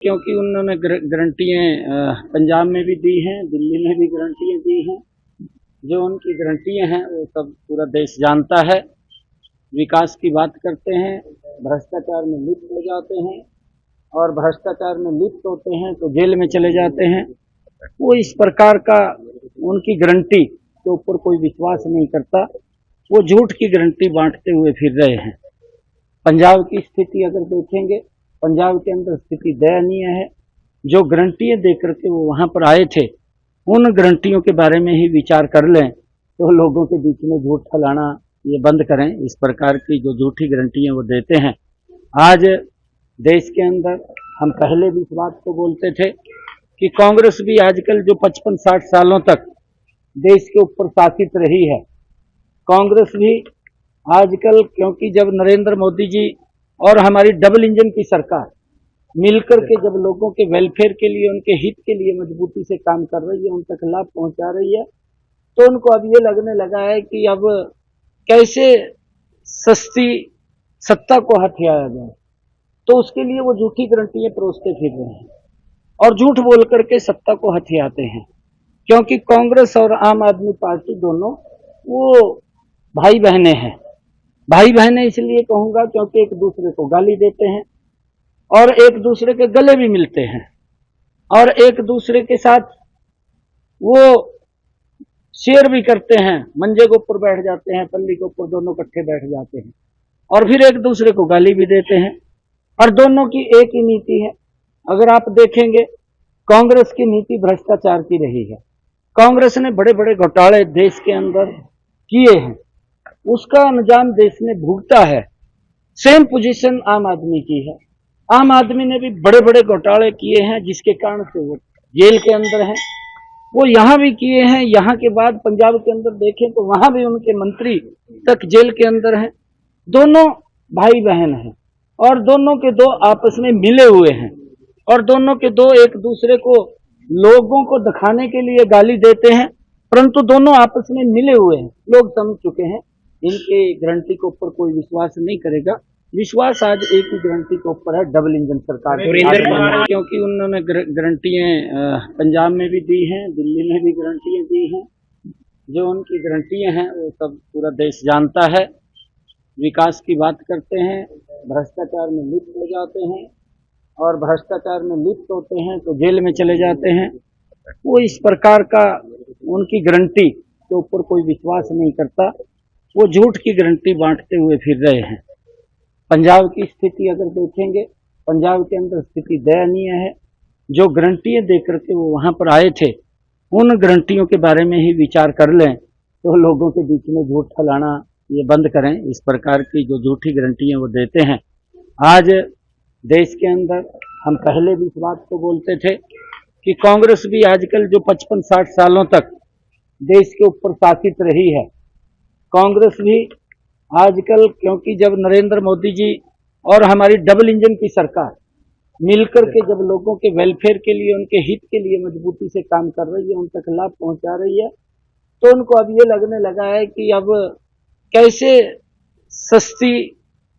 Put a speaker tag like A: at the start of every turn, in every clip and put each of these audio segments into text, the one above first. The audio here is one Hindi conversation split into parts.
A: क्योंकि उन्होंने गारंटियां पंजाब में भी दी हैं, दिल्ली में भी गारंटियां दी हैं। जो उनकी गारंटियां हैं वो सब पूरा देश जानता है। विकास की बात करते हैं, भ्रष्टाचार में लिप्त हो जाते हैं और भ्रष्टाचार में लिप्त होते हैं तो जेल में चले जाते हैं। वो इस प्रकार का उनकी गारंटी के ऊपर कोई विश्वास नहीं करता। वो झूठ की गारंटी बांटते हुए फिर रहे हैं। पंजाब की स्थिति अगर देखेंगे, पंजाब के अंदर स्थिति दयनीय है। जो गारंटियां दे करके वो वहां पर आए थे, उन गारंटियों के बारे में ही विचार कर लें तो लोगों के बीच में झूठ फैलाना ये बंद करें। इस प्रकार की जो झूठी गारंटियां वो देते हैं, आज देश के अंदर हम पहले भी इस बात को बोलते थे कि कांग्रेस भी आजकल जो 55-60 सालों तक देश के ऊपर शासित रही है, कांग्रेस भी आजकल, क्योंकि जब नरेंद्र मोदी जी और हमारी डबल इंजन की सरकार मिलकर के जब लोगों के वेलफेयर के लिए, उनके हित के लिए मजबूती से काम कर रही है, उन तक लाभ पहुंचा रही है, तो उनको अब ये लगने लगा है कि अब कैसे सस्ती सत्ता को हथियाया जाए। तो उसके लिए वो झूठी गारंटियां परोसते फिर रहे हैं और झूठ बोल करके सत्ता को हथियाते हैं। क्योंकि कांग्रेस और आम आदमी पार्टी दोनों वो भाई बहनें हैं। भाई बहनें इसलिए कहूंगा क्योंकि एक दूसरे को गाली देते हैं और एक दूसरे के गले भी मिलते हैं और एक दूसरे के साथ वो शेयर भी करते हैं। मंजे के ऊपर बैठ जाते हैं, पल्ली के ऊपर दोनों इकट्ठे बैठ जाते हैं और फिर एक दूसरे को गाली भी देते हैं। और दोनों की एक ही नीति है। अगर आप देखेंगे, कांग्रेस की नीति भ्रष्टाचार की रही है। कांग्रेस ने बड़े बड़े घोटाले देश के अंदर किए हैं, उसका अंजाम देश ने भुगता है। सेम पोजीशन आम आदमी की है। आम आदमी ने भी बड़े बड़े घोटाले किए हैं जिसके कारण से वो जेल के अंदर है। वो यहां भी किए हैं। यहां के बाद पंजाब के अंदर देखें तो वहां भी उनके मंत्री तक जेल के अंदर हैं। दोनों भाई बहन हैं और दोनों के दो आपस में मिले हुए हैं और दोनों के दो एक दूसरे को लोगों को दिखाने के लिए गाली देते हैं, परंतु दोनों आपस में मिले हुए हैं। लोग समझ चुके हैं इनके गारंटी के ऊपर कोई विश्वास नहीं करेगा। विश्वास आज एक ही गारंटी के ऊपर है, डबल इंजन सरकार। क्योंकि उन्होंने गारंटियां पंजाब में भी दी हैं, दिल्ली में भी गारंटियां दी हैं। जो उनकी गारंटियां हैं वो सब पूरा देश जानता है। विकास की बात करते हैं, भ्रष्टाचार में लिप्त हो जाते हैं और भ्रष्टाचार में लिप्त होते हैं तो जेल में चले जाते हैं। वो इस प्रकार का उनकी गारंटी के ऊपर कोई विश्वास नहीं करता। वो झूठ की गारंटी बांटते हुए फिर रहे हैं। पंजाब की स्थिति अगर देखेंगे, पंजाब के अंदर स्थिति दयनीय है। जो गारंटियां दे करके वो वहां पर आए थे, उन गारंटियों के बारे में ही विचार कर लें तो लोगों के बीच में झूठ फैलाना ये बंद करें। इस प्रकार की जो झूठी गारंटियां वो देते हैं, आज देश के अंदर हम पहले भी इस बात को बोलते थे कि कांग्रेस भी आजकल जो 55-60 सालों तक देश के ऊपर शासित रही है, कांग्रेस भी आजकल, क्योंकि जब नरेंद्र मोदी जी और हमारी डबल इंजन की सरकार मिलकर के जब लोगों के वेलफेयर के लिए, उनके हित के लिए मजबूती से काम कर रही है, उन तक लाभ पहुंचा रही है, तो उनको अब ये लगने लगा है कि अब कैसे सस्ती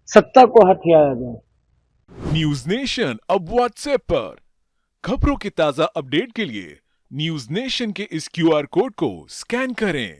A: सत्ता को हथियाया जाए।
B: न्यूज नेशन अब व्हाट्सएप पर खबरों के ताजा अपडेट के लिए न्यूज नेशन के इस क्यूआर कोड को स्कैन करें।